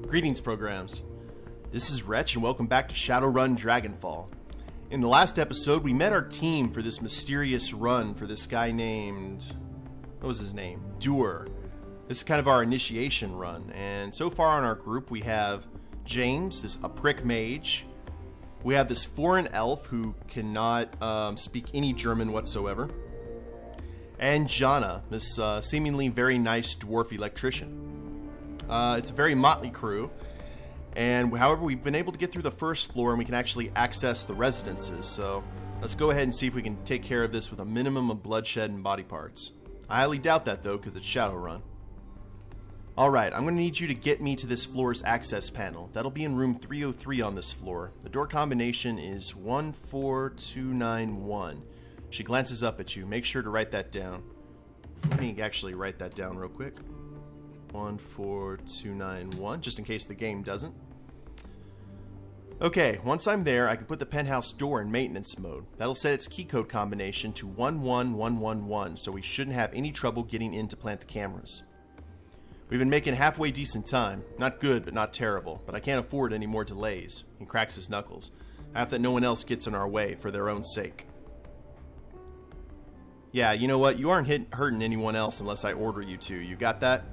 Greetings, programs. This is Wretch, and welcome back to Shadowrun Dragonfall. In the last episode, we met our team for this mysterious run for this guy named... what was his name? Doer. This is kind of our initiation run, and so far in our group we have James, a prick mage. We have this foreign elf who cannot speak any German whatsoever. And Jana, this seemingly very nice dwarf electrician. It's a very motley crew, and however we've been able to get through the first floor and we can actually access the residences, so let's go ahead and see if we can take care of this with a minimum of bloodshed and body parts. I highly doubt that though, because it's Shadowrun. Alright, I'm going to need you to get me to this floor's access panel. That'll be in room 303 on this floor. The door combination is 14291. She glances up at you. Make sure to write that down. Let me actually write that down real quick. 14291, just in case the game doesn't. Okay, once I'm there, I can put the penthouse door in maintenance mode. That'll set its keycode combination to 11111, so we shouldn't have any trouble getting in to plant the cameras. We've been making halfway decent time. Not good, but not terrible. But I can't afford any more delays. He cracks his knuckles. I hope that no one else gets in our way for their own sake. Yeah, you know what? You aren't hurting anyone else unless I order you to. You got that?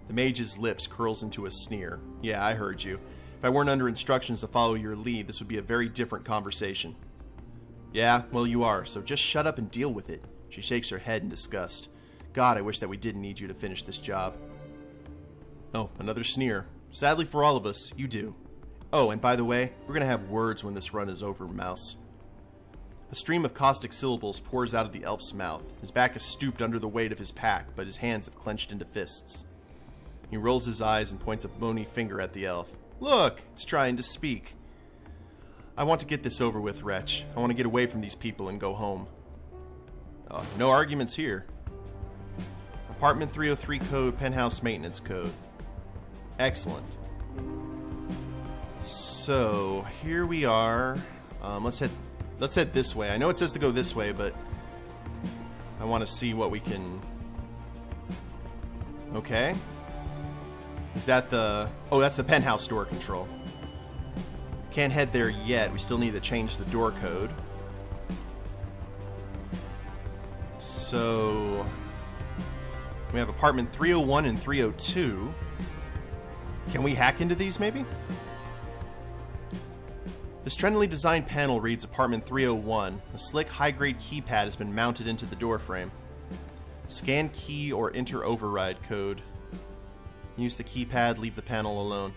The mage's lips curls into a sneer. Yeah, I heard you. If I weren't under instructions to follow your lead, this would be a very different conversation. Yeah, well you are, so just shut up and deal with it. She shakes her head in disgust. God, I wish that we didn't need you to finish this job. Oh, another sneer. Sadly for all of us, you do. Oh, and by the way, we're gonna have words when this run is over, mouse. A stream of caustic syllables pours out of the elf's mouth. His back is stooped under the weight of his pack, but his hands have clenched into fists. He rolls his eyes and points a bony finger at the elf. Look, it's trying to speak. I want to get this over with, Wretch. I want to get away from these people and go home. Oh, no arguments here. Apartment 303 code, penthouse maintenance code. Excellent. So, here we are. Let's head this way. I know it says to go this way, but I want to see what we can... Okay. Is that the... oh, that's the penthouse door control. Can't head there yet. We still need to change the door code. So... we have apartment 301 and 302. Can we hack into these, maybe? This trendily designed panel reads apartment 301. A slick, high-grade keypad has been mounted into the doorframe. Scan key or enter override code. Use the keypad, leave the panel alone.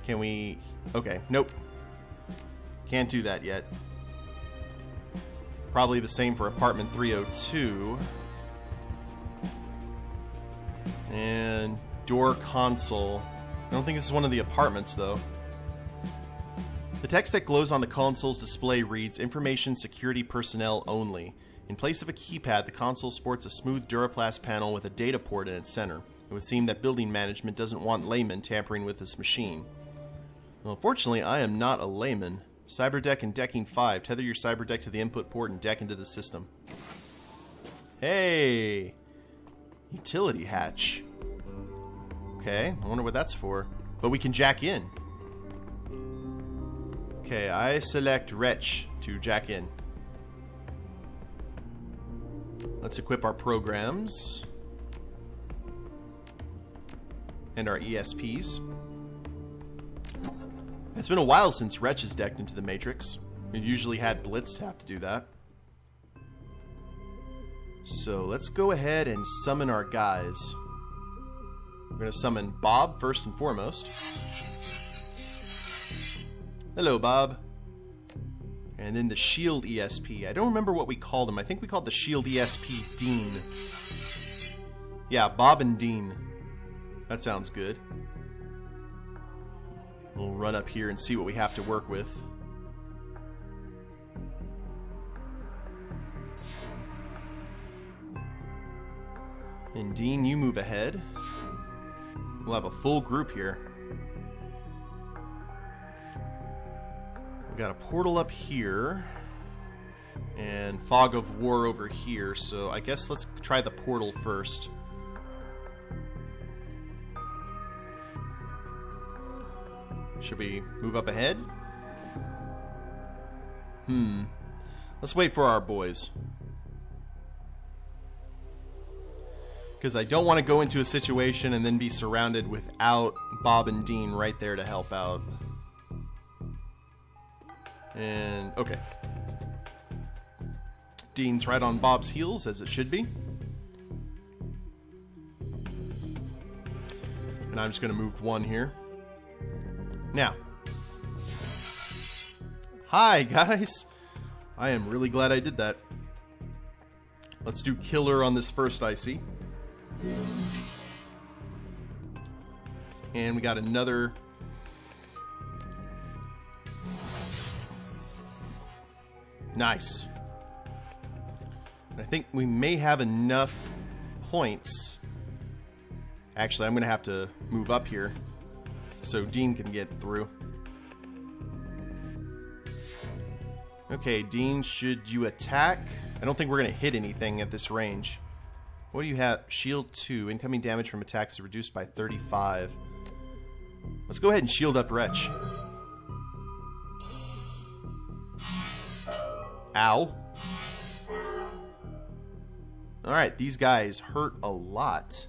Can we... okay, nope. Can't do that yet. Probably the same for apartment 302. And door console. I don't think this is one of the apartments, though. The text that glows on the console's display reads, Information Security Personnel Only. In place of a keypad, the console sports a smooth Duraplast panel with a data port in its center. It would seem that building management doesn't want laymen tampering with this machine. Well, fortunately, I am not a layman. Cyberdeck and Decking 5. Tether your cyberdeck to the input port and deck into the system. Hey! Utility hatch. Okay, I wonder what that's for. But we can jack in. Okay, I select Wretch to jack in. Let's equip our programs. And our ESPs. It's been a while since Wretch has decked into the Matrix. We've usually had Blitz have to do that. So let's go ahead and summon our guys. We're going to summon Bob first and foremost. Hello, Bob. And then the Shield ESP. I don't remember what we called him. I think we called the Shield ESP Dean. Yeah, Bob and Dean. That sounds good. We'll run up here and see what we have to work with. And Dean, you move ahead. We'll have a full group here. We've got a portal up here. And Fog of War over here, so I guess let's try the portal first. Should we move up ahead? Let's wait for our boys. Because I don't want to go into a situation and then be surrounded without Bob and Dean right there to help out. And, okay. Dean's right on Bob's heels, as it should be. And I'm just going to move one here. Now. Hi, guys. I am really glad I did that. Let's do killer on this first icy. And we got another. Nice. And I think we may have enough points. Actually, I'm going to have to move up here so Dean can get through. Okay, Dean, should you attack? I don't think we're going to hit anything at this range. What do you have? Shield 2. Incoming damage from attacks is reduced by 35. Let's go ahead and shield up Wretch. Ow. Alright, these guys hurt a lot.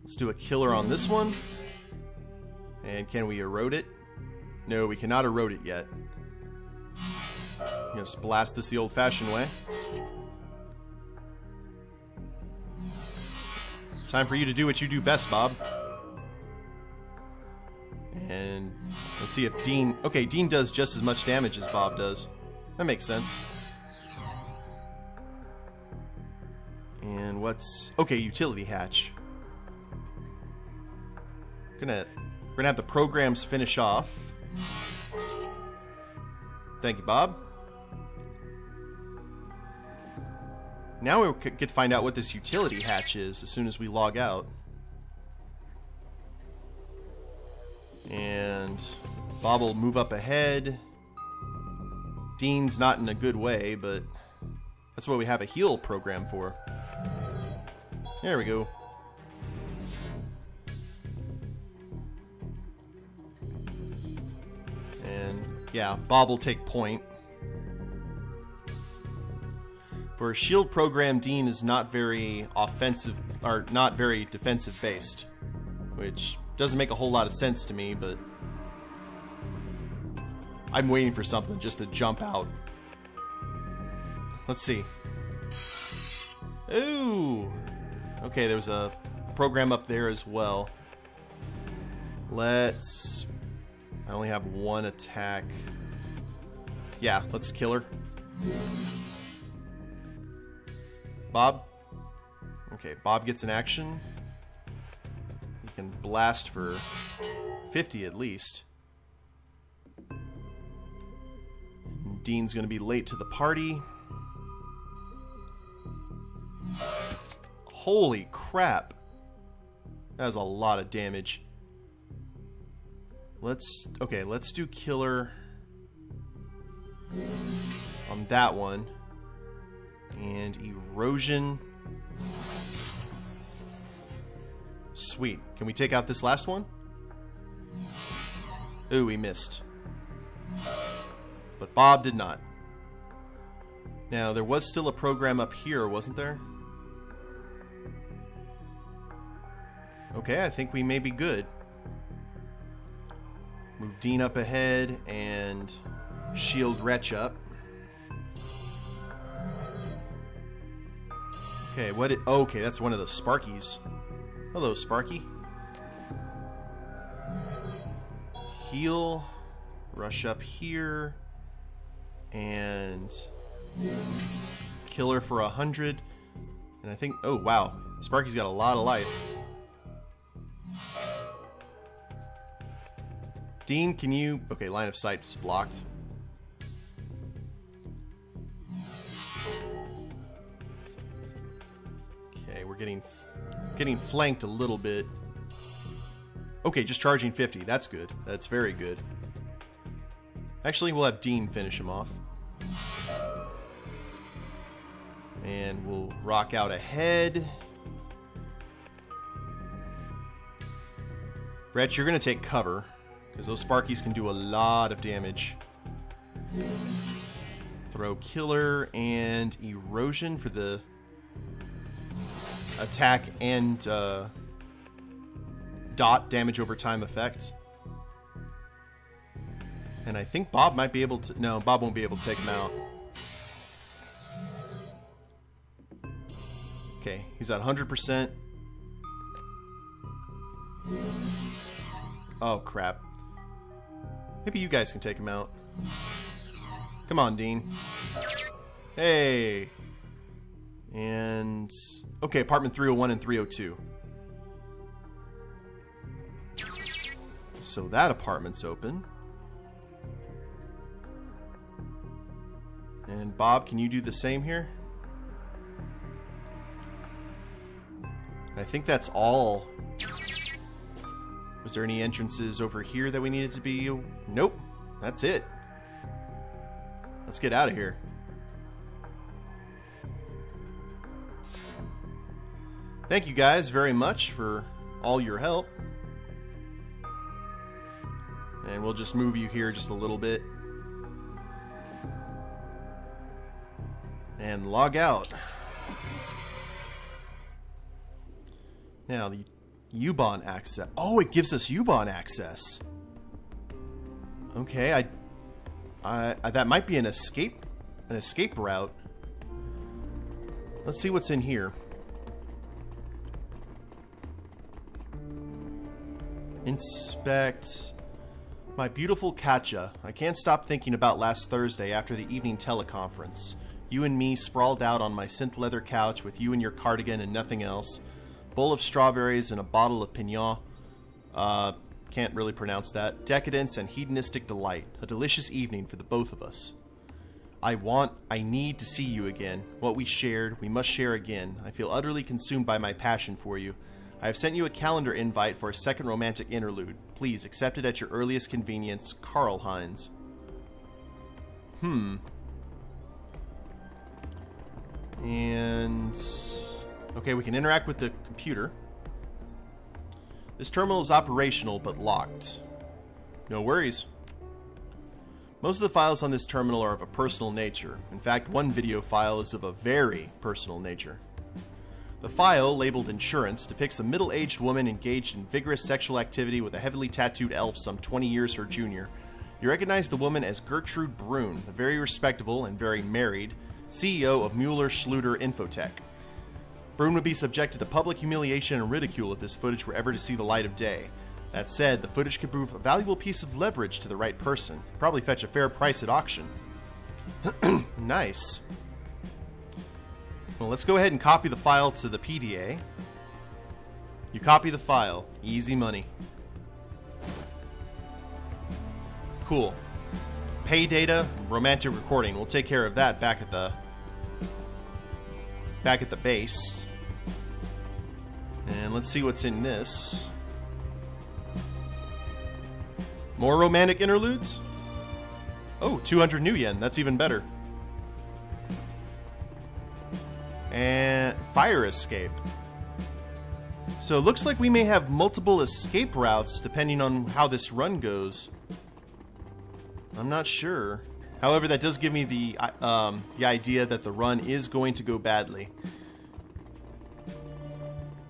Let's do a killer on this one. And can we erode it? No, we cannot erode it yet. I'm gonna just blast this the old-fashioned way. Time for you to do what you do best, Bob. And let's see if Dean... Okay, Dean does just as much damage as Bob does. That makes sense. And what's... Okay, utility hatch. We're gonna have the programs finish off. Thank you, Bob. Now we get to find out what this utility hatch is as soon as we log out. And Bob will move up ahead. Dean's not in a good way, but that's what we have a heal program for. There we go. And yeah, Bob will take point. For a shield program, Dean is not very offensive, or not very defensive based, which doesn't make a whole lot of sense to me, but I'm waiting for something just to jump out. Let's see. Ooh! Okay, there's a program up there as well. Let's... I only have one attack. Yeah, let's kill her. Bob? Okay, Bob gets an action. He can blast for 50 at least. And Dean's gonna be late to the party. Holy crap! That was a lot of damage. Let's do killer on that one. And erosion. Sweet. Can we take out this last one? Ooh, we missed. But Bob did not. Now, there was still a program up here, wasn't there? Okay, I think we may be good. Move Dean up ahead and shield Wretch up. Okay, okay, that's one of the Sparkies. Hello, Sparky. Heal. Rush up here. And kill her for 100. And I think... Oh, wow. Sparky's got a lot of life. Dean, can you... Okay, line of sight is blocked. Okay, we're getting flanked a little bit. Okay, just charging 50. That's good. That's very good. Actually, we'll have Dean finish him off. And we'll rock out ahead. Wretch, you're going to take cover, because those Sparkies can do a lot of damage. Throw Killer and Erosion for the attack and dot damage over time effect. And I think Bob might be able to... No, Bob won't be able to take him out. Okay, he's at 100%. Oh, crap. Maybe you guys can take him out. Come on, Dean. Hey! And... Okay, apartment 301 and 302. So that apartment's open. And Bob, can you do the same here? I think that's all. Was there any entrances over here that we needed to be? Nope. That's it. Let's get out of here. Thank you guys very much for all your help. And we'll just move you here just a little bit. And log out. Now, the U-Bahn access. Oh, it gives us U-Bahn access. Okay, that might be an escape route. Let's see what's in here. Inspect. My beautiful Katja. I can't stop thinking about last Thursday after the evening teleconference. You and me sprawled out on my synth leather couch with you and your cardigan and nothing else. Bowl of strawberries and a bottle of Pignon. Can't really pronounce that. Decadence and hedonistic delight. A delicious evening for the both of us. I need to see you again. What we shared, we must share again. I feel utterly consumed by my passion for you. I have sent you a calendar invite for a second romantic interlude. Please accept it at your earliest convenience. Carl Hines. And... okay, we can interact with the computer. This terminal is operational, but locked. No worries. Most of the files on this terminal are of a personal nature. In fact, one video file is of a very personal nature. The file, labeled Insurance, depicts a middle-aged woman engaged in vigorous sexual activity with a heavily tattooed elf some 20 years her junior. You recognize the woman as Gertrude Brune, a very respectable and very married CEO of Mueller Schluter Infotech. Brune would be subjected to public humiliation and ridicule if this footage were ever to see the light of day. That said, the footage could prove a valuable piece of leverage to the right person. Probably fetch a fair price at auction. Nice. Well, let's go ahead and copy the file to the PDA. You copy the file. Easy money. Cool. Pay data, romantic recording. We'll take care of that back at the base. And let's see what's in this. More romantic interludes? Oh, 200 new yen. That's even better. And fire escape. So it looks like we may have multiple escape routes depending on how this run goes. I'm not sure. However, that does give me the idea that the run is going to go badly.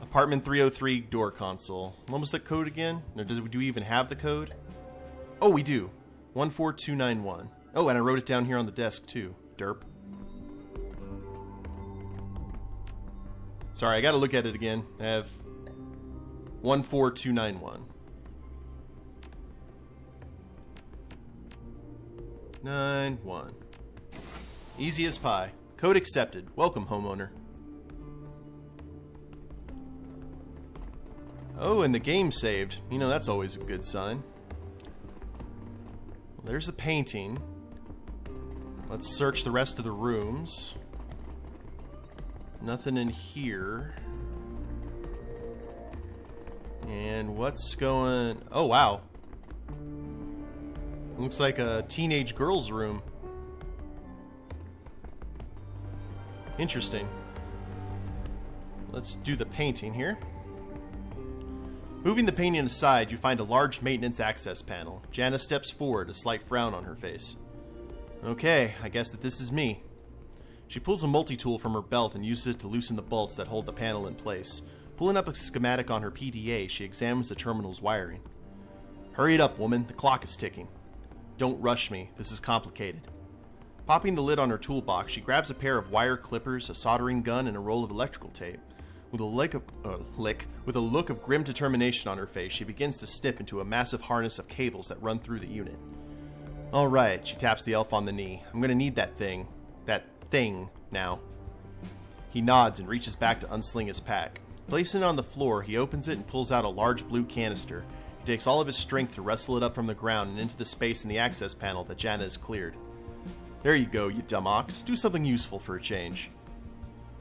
Apartment 303 door console. What was the code again? Or do we even have the code? Oh, we do. 14291. Oh, and I wrote it down here on the desk too. Derp. Sorry, I gotta look at it again. I have 14291. 91. Easy as pie. Code accepted. Welcome, homeowner. Oh, and the game saved. You know, that's always a good sign. Well, there's a painting. Let's search the rest of the rooms. Nothing in here. And what's going... oh, wow. Looks like a teenage girl's room. Interesting. Let's do the painting here. Moving the painting aside, you find a large maintenance access panel. Jana steps forward, a slight frown on her face. Okay, I guess that this is me. She pulls a multi-tool from her belt and uses it to loosen the bolts that hold the panel in place. Pulling up a schematic on her PDA, she examines the terminal's wiring. Hurry it up, woman. The clock is ticking. Don't rush me. This is complicated. Popping the lid on her toolbox, she grabs a pair of wire clippers, a soldering gun, and a roll of electrical tape. With a look of grim determination on her face, she begins to snip into a massive harness of cables that run through the unit. Alright, she taps the elf on the knee. I'm gonna need that thing now. He nods and reaches back to unsling his pack. Placing it on the floor, he opens it and pulls out a large blue canister. He takes all of his strength to wrestle it up from the ground and into the space in the access panel that Jana has cleared. There you go, you dumb ox. Do something useful for a change.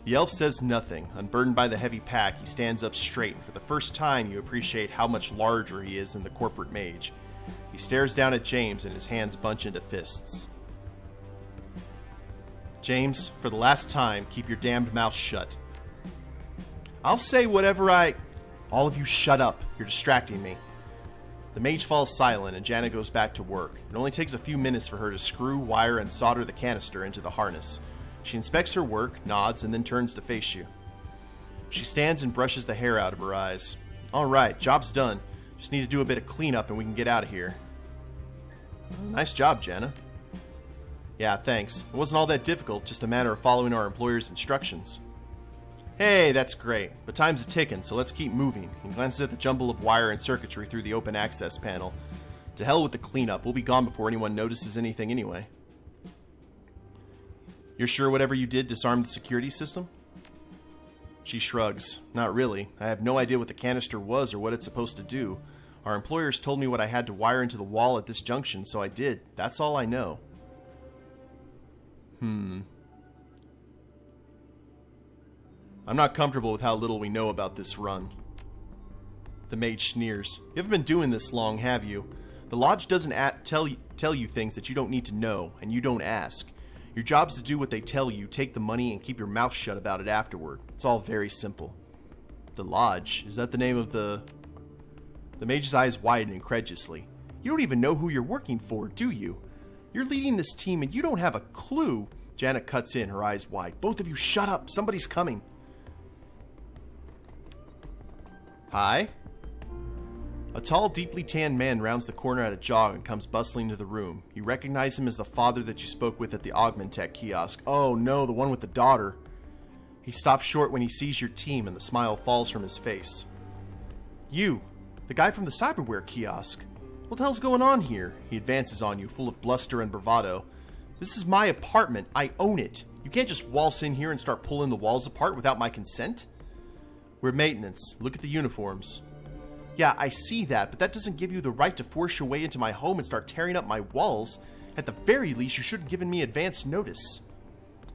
The elf says nothing. Unburdened by the heavy pack, he stands up straight, and for the first time you appreciate how much larger he is than the corporate mage. He stares down at James and his hands bunch into fists. James, for the last time, keep your damned mouth shut. I'll say whatever All of you shut up. You're distracting me. The mage falls silent and Jana goes back to work. It only takes a few minutes for her to screw, wire, and solder the canister into the harness. She inspects her work, nods, and then turns to face you. She stands and brushes the hair out of her eyes. Alright, job's done. Just need to do a bit of cleanup and we can get out of here. Nice job, Jana. Yeah, thanks. It wasn't all that difficult, just a matter of following our employer's instructions. Hey, that's great, but time's a-ticking, so let's keep moving. He glances at the jumble of wire and circuitry through the open access panel. To hell with the cleanup, we'll be gone before anyone notices anything anyway. You're sure whatever you did disarmed the security system? She shrugs. Not really. I have no idea what the canister was or what it's supposed to do. Our employers told me what I had to wire into the wall at this junction, so I did. That's all I know. I'm not comfortable with how little we know about this run. The mage sneers. You haven't been doing this long, have you? The lodge doesn't tell you things that you don't need to know, and you don't ask. Your job's to do what they tell you, take the money, and keep your mouth shut about it afterward. It's all very simple. The lodge? Is that the name of the... The mage's eyes widen incredulously. You don't even know who you're working for, do you? You're leading this team and you don't have a clue. Jana cuts in, her eyes wide. Both of you shut up. Somebody's coming. Hi? A tall, deeply tanned man rounds the corner at a jog and comes bustling into the room. You recognize him as the father that you spoke with at the Augmentech kiosk. Oh no, the one with the daughter. He stops short when he sees your team and the smile falls from his face. You, the guy from the cyberware kiosk. What the hell's going on here? He advances on you, full of bluster and bravado. This is my apartment. I own it. You can't just waltz in here and start pulling the walls apart without my consent. We're maintenance. Look at the uniforms. Yeah, I see that, but that doesn't give you the right to force your way into my home and start tearing up my walls. At the very least, you should have given me advance notice.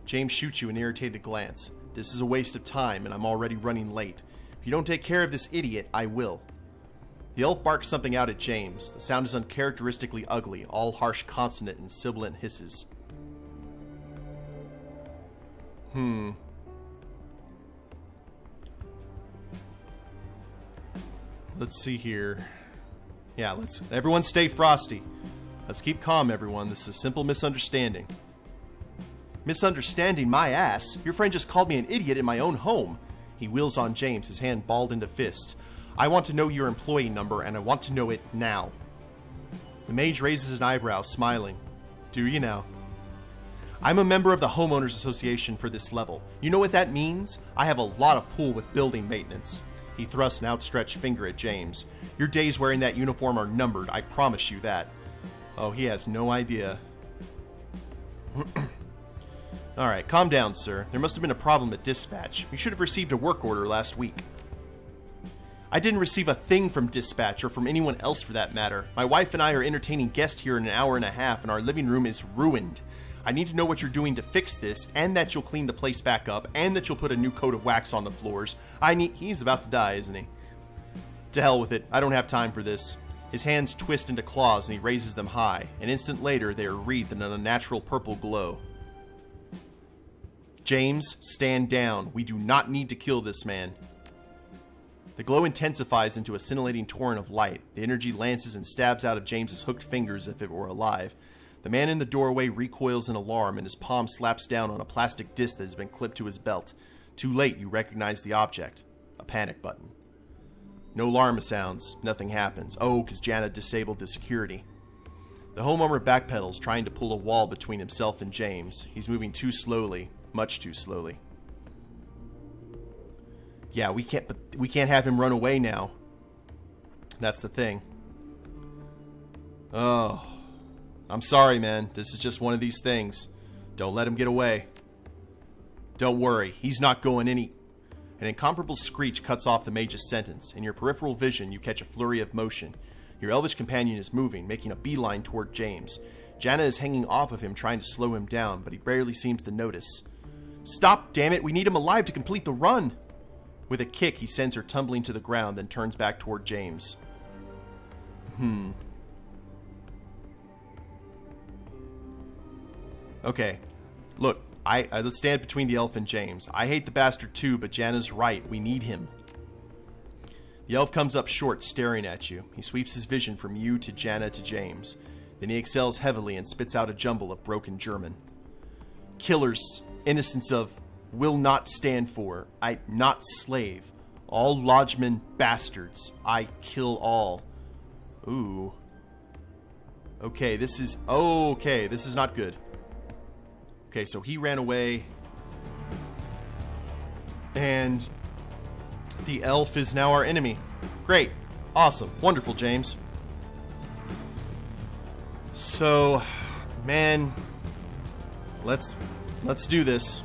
James shoots you an irritated glance. This is a waste of time, and I'm already running late. If you don't take care of this idiot, I will. The elf barks something out at James. The sound is uncharacteristically ugly, all harsh consonant and sibilant hisses. Let's see here. Yeah, everyone stay frosty. Let's keep calm, everyone. This is a simple misunderstanding. Misunderstanding my ass? Your friend just called me an idiot in my own home. He wheels on James, his hand balled into fist. I want to know your employee number, and I want to know it now. The mage raises an eyebrow, smiling. Do you now? I'm a member of the Homeowners Association for this level. You know what that means? I have a lot of pull with building maintenance. He thrusts an outstretched finger at James. Your days wearing that uniform are numbered, I promise you that. Oh, he has no idea. Alright, calm down, sir. There must have been a problem at dispatch. You should have received a work order last week. I didn't receive a thing from dispatch, or from anyone else for that matter. My wife and I are entertaining guests here in an hour and a half, and our living room is ruined. I need to know what you're doing to fix this, and that you'll clean the place back up, and that you'll put a new coat of wax on the floors. He's about to die, isn't he? To hell with it. I don't have time for this. His hands twist into claws, and he raises them high. An instant later, they are wreathed in an unnatural purple glow. James, stand down. We do not need to kill this man. The glow intensifies into a scintillating torrent of light. The energy lances and stabs out of James's hooked fingers if it were alive. The man in the doorway recoils in alarm, and his palm slaps down on a plastic disc that has been clipped to his belt. Too late, you recognize the object. A panic button. No alarm sounds. Nothing happens. Oh, because Jana disabled the security. The homeowner backpedals, trying to pull a wall between himself and James. He's moving too slowly. Much too slowly. Yeah, we can't have him run away now. That's the thing. Oh. I'm sorry, man. This is just one of these things. Don't let him get away. Don't worry. He's not going any... An incomparable screech cuts off the mage's sentence. In your peripheral vision, you catch a flurry of motion. Your elvish companion is moving, making a beeline toward James. Jana is hanging off of him, trying to slow him down, but he barely seems to notice. Stop, damn it! We need him alive to complete the run! With a kick, he sends her tumbling to the ground, then turns back toward James. Okay. Look, let's stand between the elf and James. I hate the bastard too, but Jana's right. We need him. The elf comes up short, staring at you. He sweeps his vision from you to Jana to James. Then he exhales heavily and spits out a jumble of broken German. Killers, innocence of, will not stand for, I not slave. All lodgemen bastards, I kill all. Ooh. Okay, this is not good. Okay, so he ran away. And the elf is now our enemy. Great. Awesome. Wonderful, James. So, man, let's do this.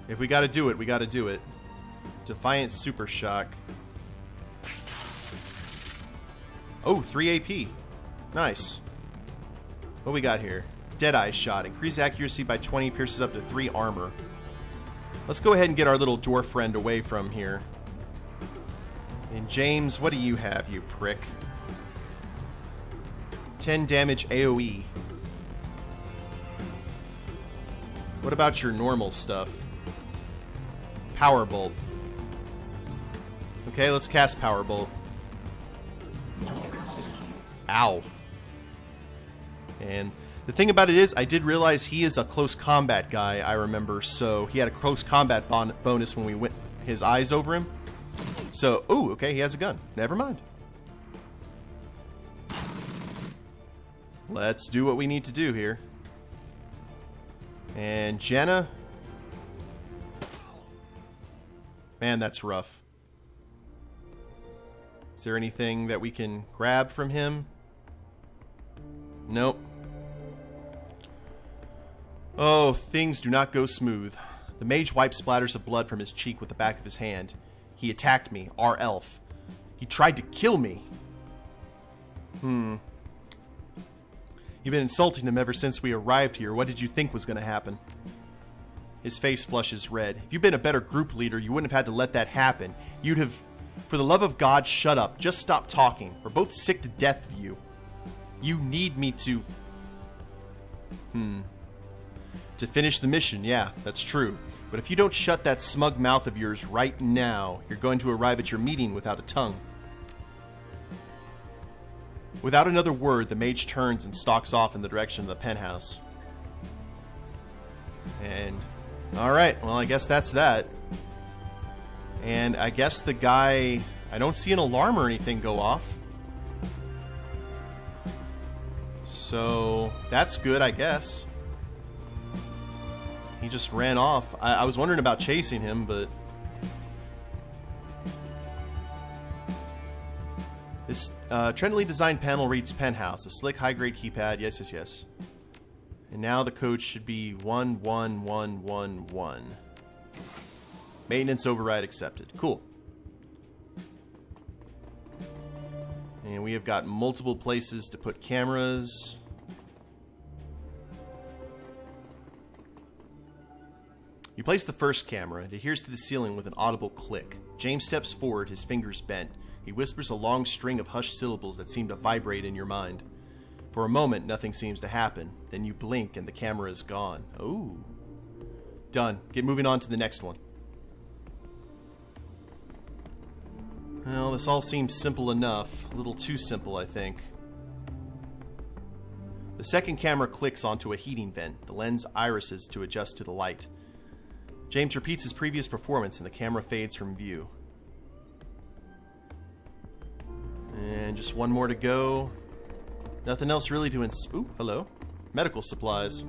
If we gotta do it, we gotta do it. Defiant Super Shock. Oh, 3 AP. Nice. What we got here? Deadeye Shot. Increase accuracy by 20, pierces up to 3 armor. Let's go ahead and get our little dwarf friend away from here. And James, what do you have, you prick? 10 damage AoE. What about your normal stuff? Power Bolt. Okay, let's cast Power Bolt. Ow. And the thing about it is, I did realize he is a close combat guy, I remember, so he had a close combat bonus when we went his eyes over him. So, ooh, okay, he has a gun. Never mind. Let's do what we need to do here. And Jenna. Man, that's rough. Is there anything that we can grab from him? Nope. Oh, things do not go smooth. The mage wipes splatters of blood from his cheek with the back of his hand. He attacked me, our elf. He tried to kill me. You've been insulting him ever since we arrived here. What did you think was going to happen? His face flushes red. If you'd been a better group leader, you wouldn't have had to let that happen. You'd have... For the love of God, shut up. Just stop talking. We're both sick to death of you. You need me to... To finish the mission, yeah, that's true. But if you don't shut that smug mouth of yours right now, you're going to arrive at your meeting without a tongue. Without another word, the mage turns and stalks off in the direction of the penthouse. And... Alright, well, I guess that's that. And I guess the guy... I don't see an alarm or anything go off. So, that's good, I guess. He just ran off. I was wondering about chasing him, but... This trendily designed panel reads Penthouse. A slick, high-grade keypad. Yes, yes, yes. And now the code should be 11111. Maintenance override accepted. Cool. And we have got multiple places to put cameras. You place the first camera. It adheres to the ceiling with an audible click. James steps forward, his fingers bent. He whispers a long string of hushed syllables that seem to vibrate in your mind. For a moment, nothing seems to happen. Then you blink and the camera is gone. Ooh. Done. Get moving on to the next one. Well, this all seems simple enough. A little too simple, I think. The second camera clicks onto a heating vent. The lens irises to adjust to the light. James repeats his previous performance and the camera fades from view. And just one more to go. Nothing else really to ooh, hello. Medical supplies.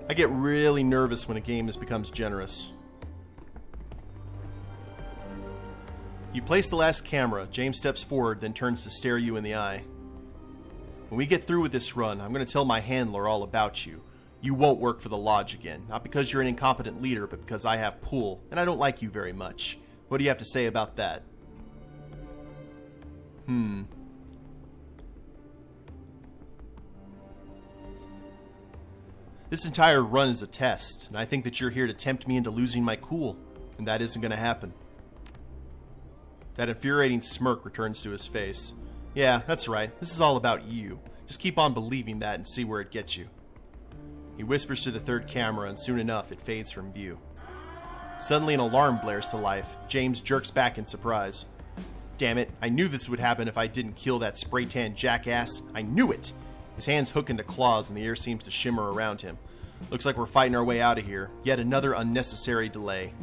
I get really nervous when a game becomes generous. You place the last camera. James steps forward, then turns to stare you in the eye. When we get through with this run, I'm going to tell my handler all about you. You won't work for the Lodge again. Not because you're an incompetent leader, but because I have pull, and I don't like you very much. What do you have to say about that? This entire run is a test, and I think that you're here to tempt me into losing my cool, and that isn't going to happen. That infuriating smirk returns to his face. Yeah, that's right. This is all about you. Just keep on believing that and see where it gets you. He whispers to the third camera, and soon enough, it fades from view. Suddenly, an alarm blares to life. James jerks back in surprise. Damn it, I knew this would happen if I didn't kill that spray-tan jackass. I knew it! His hands hook into claws, and the air seems to shimmer around him. Looks like we're fighting our way out of here. Yet another unnecessary delay.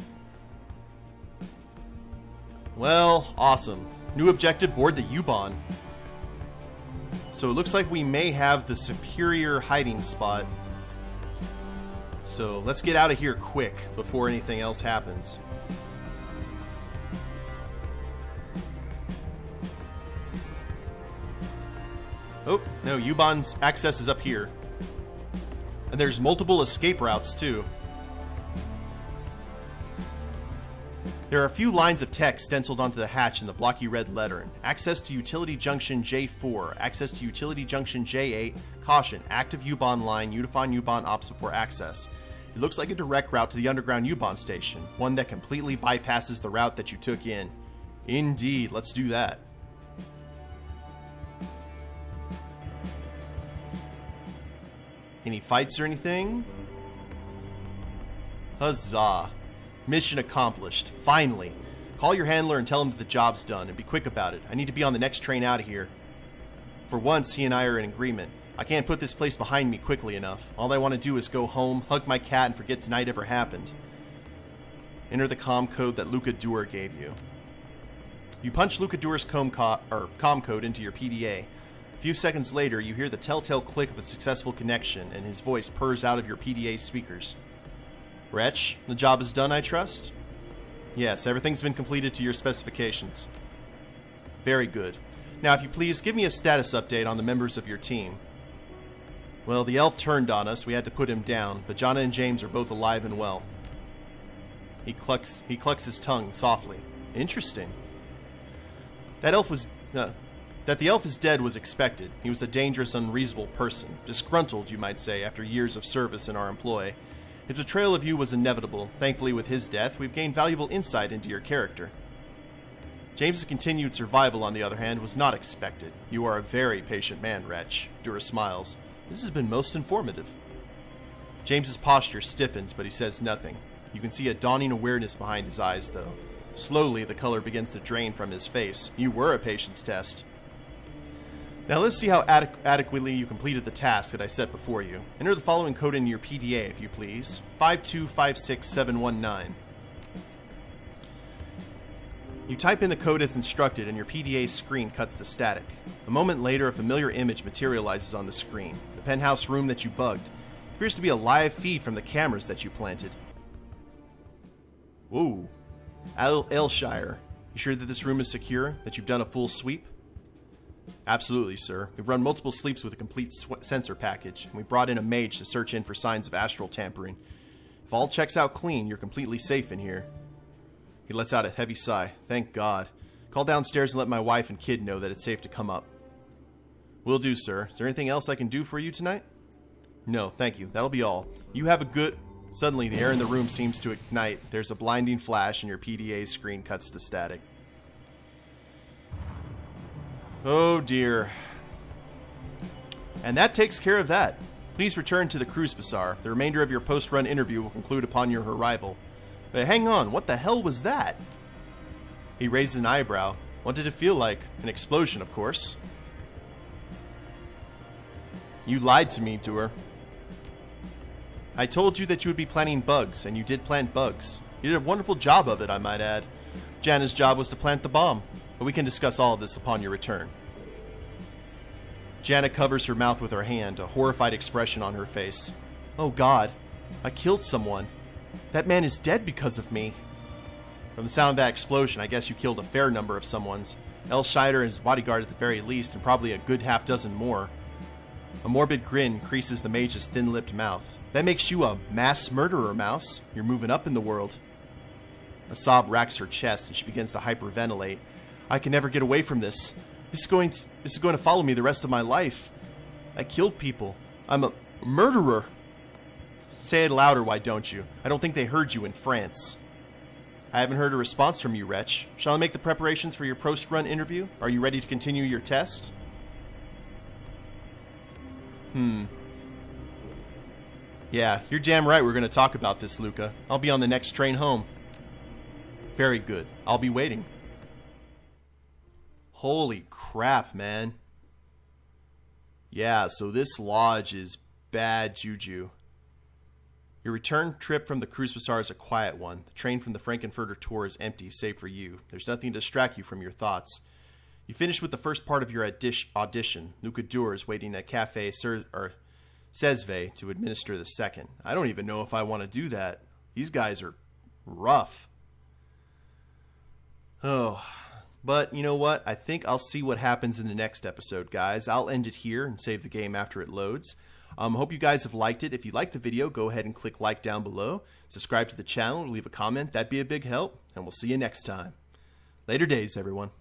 Well, awesome. New objective, board the U-Bahn. So it looks like we may have the superior hiding spot. So let's get out of here quick before anything else happens. Oh, no, U-Bahn's access is up here. And there's multiple escape routes, too. There are a few lines of text stenciled onto the hatch in the blocky red lettering. Access to Utility Junction J4. Access to Utility Junction J8. Caution. Active U-Bahn line. Unifying U-Bahn ops before access. It looks like a direct route to the underground U-Bahn station. One that completely bypasses the route that you took in. Indeed. Let's do that. Any fights or anything? Huzzah. Mission accomplished. Finally. Call your handler and tell him that the job's done, and be quick about it. I need to be on the next train out of here. For once, he and I are in agreement. I can't put this place behind me quickly enough. All I want to do is go home, hug my cat, and forget tonight ever happened. Enter the comm code that Luca Dewar gave you. You punch Luca Dewar's comm code into your PDA. A few seconds later, you hear the telltale click of a successful connection, and his voice purrs out of your PDA speakers. Wretch, the job is done, I trust? Yes, everything's been completed to your specifications. Very good. Now, if you please, give me a status update on the members of your team. Well, the elf turned on us, we had to put him down, but Jonna and James are both alive and well. He clucks his tongue softly. Interesting. That the elf is dead was expected. He was a dangerous, unreasonable person. Disgruntled, you might say, after years of service in our employ. His betrayal of you was inevitable. Thankfully, with his death, we've gained valuable insight into your character. James's continued survival, on the other hand, was not expected. You are a very patient man, Wretch. Dura smiles. This has been most informative. James's posture stiffens, but he says nothing. You can see a dawning awareness behind his eyes, though. Slowly, the color begins to drain from his face. You were a patience test. Now let's see how adequately you completed the task that I set before you. Enter the following code into your PDA, if you please. 5256719. You type in the code as instructed, and your PDA screen cuts the static. A moment later, a familiar image materializes on the screen. The penthouse room that you bugged. It appears to be a live feed from the cameras that you planted. Whoa. Aylshire. You sure that this room is secure? That you've done a full sweep? Absolutely, sir. We've run multiple sleeps with a complete sensor package, and we brought in a mage to search in for signs of astral tampering. If all checks out clean, you're completely safe in here. He lets out a heavy sigh. Thank God. Call downstairs and let my wife and kid know that it's safe to come up. Will do, sir. Is there anything else I can do for you tonight? No, thank you. That'll be all. You have a good... Suddenly, the air in the room seems to ignite. There's a blinding flash, and your PDA screen cuts to static. Oh dear. And that takes care of that. Please return to the Cruise Bazaar. The remainder of your post-run interview will conclude upon your arrival. But hang on, what the hell was that? He raised an eyebrow. What did it feel like? An explosion, of course. You lied to me, Doer. I told you that you would be planting bugs, and you did plant bugs. You did a wonderful job of it, I might add. Janna's job was to plant the bomb, but we can discuss all of this upon your return. Janna covers her mouth with her hand, a horrified expression on her face. Oh God, I killed someone. That man is dead because of me. From the sound of that explosion, I guess you killed a fair number of someone's. El Scheider and his bodyguard at the very least, and probably a good half dozen more. A morbid grin creases the mage's thin-lipped mouth. That makes you a mass murderer, Mouse. You're moving up in the world. A sob racks her chest, and she begins to hyperventilate. I can never get away from this. This is going to follow me the rest of my life. I killed people. I'm a murderer. Say it louder, why don't you? I don't think they heard you in France. I haven't heard a response from you, Wretch. Shall I make the preparations for your post-run interview? Are you ready to continue your test? Yeah, you're damn right we're going to talk about this, Luca. I'll be on the next train home. Very good. I'll be waiting. Holy crap, man. Yeah, so this lodge is bad juju. Your return trip from the Cruise Bazaar is a quiet one. The train from the Frankenfurter tour is empty, save for you. There's nothing to distract you from your thoughts. You finished with the first part of your audition. Luca Doer is waiting at Cafe Sesve to administer the second. I don't even know if I want to do that. These guys are rough. Oh, but you know what? I think I'll see what happens in the next episode, guys. I'll end it here and save the game after it loads. Hope you guys have liked it. If you liked the video, go ahead and click like down below. Subscribe to the channel, leave a comment. That'd be a big help. And we'll see you next time. Later days, everyone.